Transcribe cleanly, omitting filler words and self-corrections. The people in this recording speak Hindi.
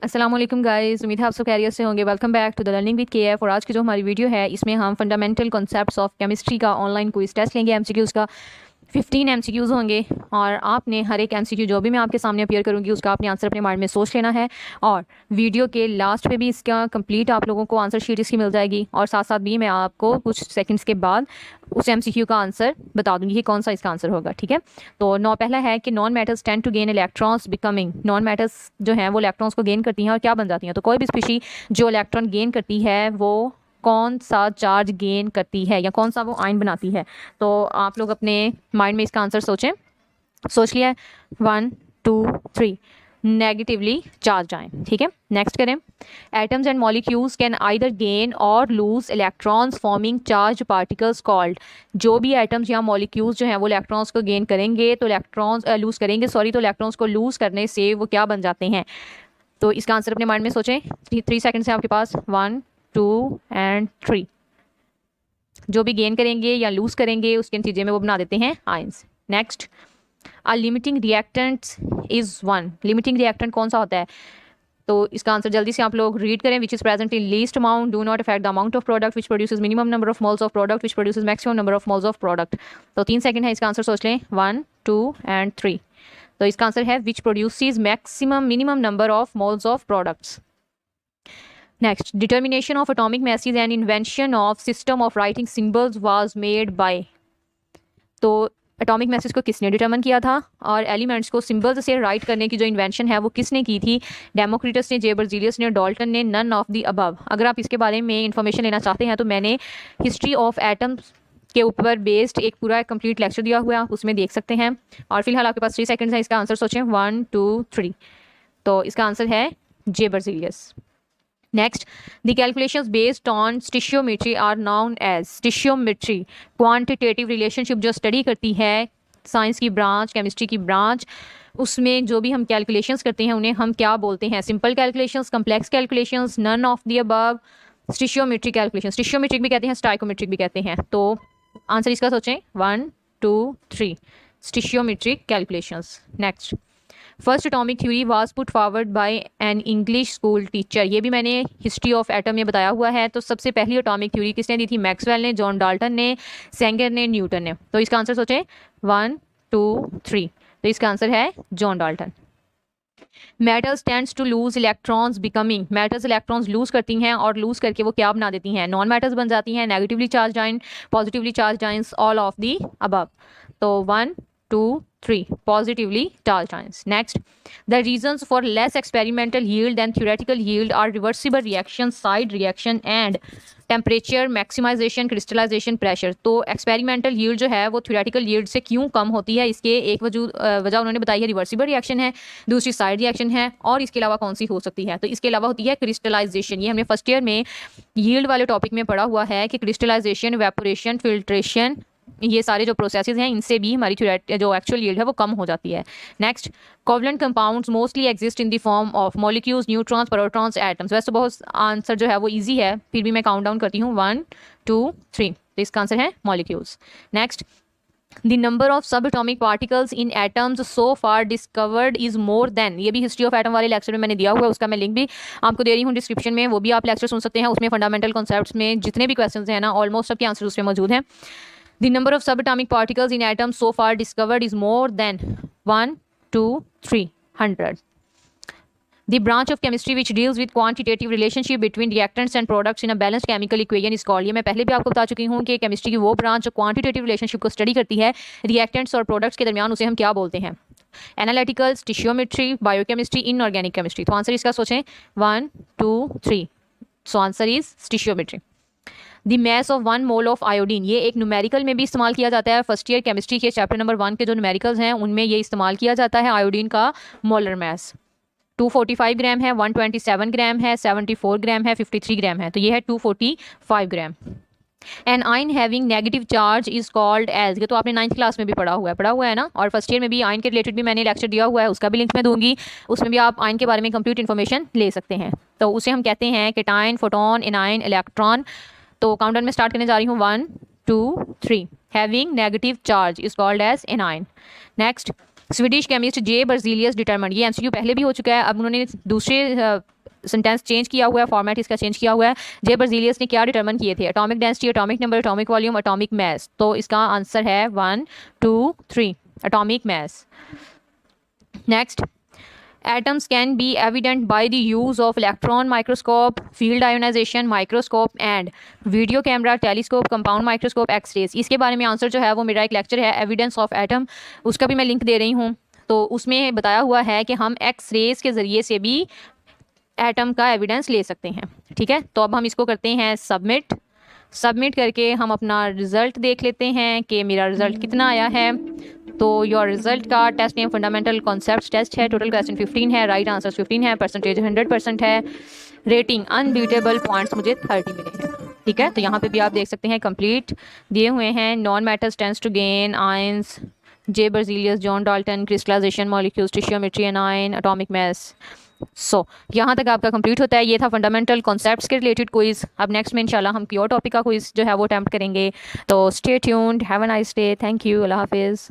अस्सलाम वालेकुम गाइस, उम्मीद है आप सब खैरियत से होंगे। Welcome back to the learning with KF. और आज की जो हमारी वीडियो है इसमें हम फंडामेंटल कॉन्सेप्ट्स ऑफ केमिस्ट्री का ऑनलाइन क्विज टेस्ट लेंगे। एमसीक्यूज़ का 15 एमसीक्यूज़ होंगे और आपने हर एक एमसीक्यू जो भी मैं आपके सामने अपीयर करूंगी उसका आपने आंसर अपने माइंड में सोच लेना है। और वीडियो के लास्ट पे भी इसका कंप्लीट आप लोगों को आंसर शीट इसकी मिल जाएगी और साथ साथ भी मैं आपको कुछ सेकंड्स के बाद उस एमसीक्यू का आंसर बता दूंगी कि कौन सा इसका आंसर होगा। ठीक है, तो पहला है कि non metals tend to gain electrons becoming. Non metals जो हैं वो इलेक्ट्रॉन्स को गेन करती हैं और क्या बन जाती हैं। तो कोई भी स्पीशी जो इलेक्ट्रॉन गेन करती है वो कौन सा चार्ज गेन करती है या कौन सा वो आयन बनाती है। तो आप लोग अपने माइंड में इसका आंसर सोचें। सोच लिया है? 1 2 3 नेगेटिवली चार्ज आयन। ठीक है, नेक्स्ट करें। Atoms and molecules can either gain or lose electrons forming charge particles called. जो भी एटम्स या मॉलिक्यूल्स जो हैं वो इलेक्ट्रॉन्स को गेन करेंगे तो इलेक्ट्रॉन्स लूज करेंगे तो इलेक्ट्रॉन्स को लूज करने से वो क्या बन जाते हैं। तो इसका आंसर अपने माइंड में सोचें। 3 सेकंड्स हैं आपके पास। 1 2 एंड 3। जो भी गेन करेंगे या लूज करेंगे उसके नतीजे में वो बना देते हैं ions. Next, a limiting reactant is 1। Limiting reactant कौन सा होता है? तो इसका आंसर जल्दी से आप लोग रीड करें। Which is present in least amount, do not affect the amount of product, which produces minimum number of moles of product, which produces maximum number of moles of product. तो 3 सेकंड है, इसका आंसर सोच लें। 1 2 एंड 3। तो इसका आंसर है which produces maximum minimum number of moles of products. Next, determination of atomic masses and invention of system of writing symbols was made by। तो एटॉमिक मैसेज को किसने डिटरमिन किया था और एलिमेंट्स को सिंबल्स से राइट करने की जो इन्वेंशन है वो किसने की थी? डेमोक्रिटस ने, बेर्जिलियस ने, डाल्टन ने, नन ऑफ दी अबव। अगर आप इसके बारे में इंफॉर्मेशन लेना चाहते हैं तो मैंने हिस्ट्री ऑफ एटम्स के ऊपर बेस्ड एक पूरा कंप्लीट लेक्चर दिया हुआ है, आप उसमें देख सकते हैं। और फिलहाल आपके पास 3 सेकंड्स है, इसका आंसर सोचें। 1 2 3। तो इसका आंसर है बेर्जिलियस। Next, the calculations based on stoichiometry are known as stoichiometry। quantitative relationship जो स्टडी करती है साइंस की ब्रांच, केमिस्ट्री की ब्रांच, उसमें जो भी हम कैलकुलेशंस करते हैं उन्हें हम क्या बोलते हैं? Simple calculations, complex calculations, none of the above, stoichiometric calculation. Stoichiometric भी कहते हैं, स्टाइकोमेट्रिक भी कहते हैं। तो आंसर इसका सोचें। 1 2 3 stoichiometric calculations. Next, first atomic theory was put forward by an English school teacher. ये भी मैंने हिस्ट्री ऑफ एटम में बताया हुआ है। तो सबसे पहली एटॉमिक थ्योरी किसने दी थी? मैक्सवेल ने, जॉन डाल्टन ने, सेंगर ने, न्यूटन ने। तो इसका आंसर सोचें। 1 2 3। तो इसका आंसर है John Dalton. Metals tends to lose electrons becoming. Metals electrons lose करती हैं और लूज करके वो क्या बना देती हैं? नॉन मेटल्स बन जाती हैं, negatively charge ion, positively charge ions, all of the above. तो 1 2 3 positively charged ions. Next, the reasons for less experimental yield than theoretical yield are reversible reaction, side reaction and temperature maximization, crystallization pressure। तो experimental yield जो है वो theoretical yield से क्यों कम होती है? इसके एक वजह उन्होंने बताई है रिवर्सिबल रिएक्शन है, दूसरी साइड रिएक्शन है, और इसके अलावा कौन सी हो सकती है? तो इसके अलावा होती है क्रिस्टलाइजेशन। ये हमने फर्स्ट ईयर में yield वाले टॉपिक में पढ़ा हुआ है कि क्रिस्टलाइजेशन, इवेपोरेशन, फिल्ट्रेशन, ये सारे जो प्रोसेसेस हैं इनसे भी हमारी जो एक्चुअल यील्ड है वो कम हो जाती है। Next, covalent compounds mostly exist in the form of molecules, neutrons, protons, atoms. वैसे तो बहुत आंसर जो है वो इजी है, फिर भी मैं काउंट डाउन करती हूँ। 1 2 3। तो इसका आंसर है molecules. Next, the number of sub atomic particles in atoms so far discovered is more than. ये भी हिस्ट्री ऑफ एटम वाले लेक्चर में मैंने दिया हुआ है, उसका मैं लिंक भी आपको दे रही हूँ डिस्क्रिप्शन में, वो भी आप लेक्चर सुन सकते हैं। उसमें फंडामेंटल कॉन्सेप्ट्स में जितने भी क्वेश्चन हैं ना, ऑलमोस्ट सबके आंसर उसमें मौजूद हैं। The number of subatomic particles in atoms so far discovered is more than 1 2 300। The branch of chemistry which deals with quantitative relationship between reactants and products in a balanced chemical equation is called। ये मैं पहले भी आपको बता चुकी हूँ कि केमिस्ट्री की वो ब्रांच जो क्वांटिटेटिव रिलेशनशिप को स्टडी करती है रिएक्टेंट्स और प्रोडक्ट्स के दरमियान, उसे हम क्या बोलते हैं? Analytical, stoichiometry, biochemistry, inorganic chemistry. तो आंसर इसका सोचें। 1 2 3। So answer is stoichiometry. The mass of 1 mole of iodine, ये एक न्यूमेरिकल में भी इस्तेमाल किया जाता है। फर्स्ट ईयर केमिस्ट्री के चैप्टर नंबर 1 के जो न्यूमेरिकल्स हैं उनमें ये इस्तेमाल किया जाता है। आयोडीन का मोलर मैस 245 ग्राम है, 127 ग्राम है, 74 ग्राम है, 53 ग्राम है। तो ये है 245 gram. An ion having negative charge is called age. ये तो आपने 9th क्लास में भी पढ़ा हुआ है ना। और फर्स्ट ईयर में भी आयन के रिलेटेड भी मैंने लेक्चर दिया हुआ है, उसका भी लिंक मैं दूंगी, उसमें भी आप आयन के बारे में कंप्लीट इन्फॉर्मेशन ले सकते हैं। तो उसे हम कहते हैं केटायन, फोटोन, एनायन, इलेक्ट्रॉन। तो काउंटडाउन में स्टार्ट करने जा रही हूँ। 1 2 3। Having negative charge is called as anion. Next, Swedish chemist J Berzelius determined, ये एमसीक्यू पहले भी हो चुका है, अब उन्होंने दूसरे सेंटेंस चेंज किया हुआ है, फॉर्मेट इसका चेंज किया हुआ है। जे बर्जिलियस ने क्या डिटरमाइन किए थे? Atomic density, atomic number, atomic volume, atomic mass. तो इसका आंसर है 1 2 3 atomic mass. Next, atoms can be evident by the use of electron microscope, field ionization microscope and video camera, telescope, compound microscope, x-rays। इसके बारे में आंसर जो है वो मेरा एक लेक्चर है एविडेंस ऑफ एटम, उसका भी मैं लिंक दे रही हूँ। तो उसमें बताया हुआ है कि हम एक्स-रेज के ज़रिए से भी एटम का एविडेंस ले सकते हैं। ठीक है, तो अब हम इसको करते हैं सबमिट करके हम अपना रिज़ल्ट देख लेते हैं कि मेरा रिज़ल्ट कितना आया है। तो योर रिजल्ट का test name fundamental concepts test है, टोटल क्वेश्चन 15 है, राइट आंसर 15 है, परसेंटेज 100% है, रेटिंग अनबीटेबल पॉइंट्स मुझे 30 मिले हैं। ठीक है, तो यहाँ पे भी आप देख सकते हैं कंप्लीट दिए हुए हैं। Non metals tends to gain ions, J Berzelius, John Dalton, crystallisation molecules, stoichiometry, anion, atomic mass. यहाँ तक आपका कंप्लीट होता है। ये था फंडामेंटल कॉन्सेप्ट्स के रिलेटेड क्विज। अब नेक्स्ट में इंशाल्लाह हम प्योर टॉपिक का क्विज जो है वो अटेम्प्ट करेंगे। तो stay tuned, have a nice day, thank you, अल्लाह हाफिज़।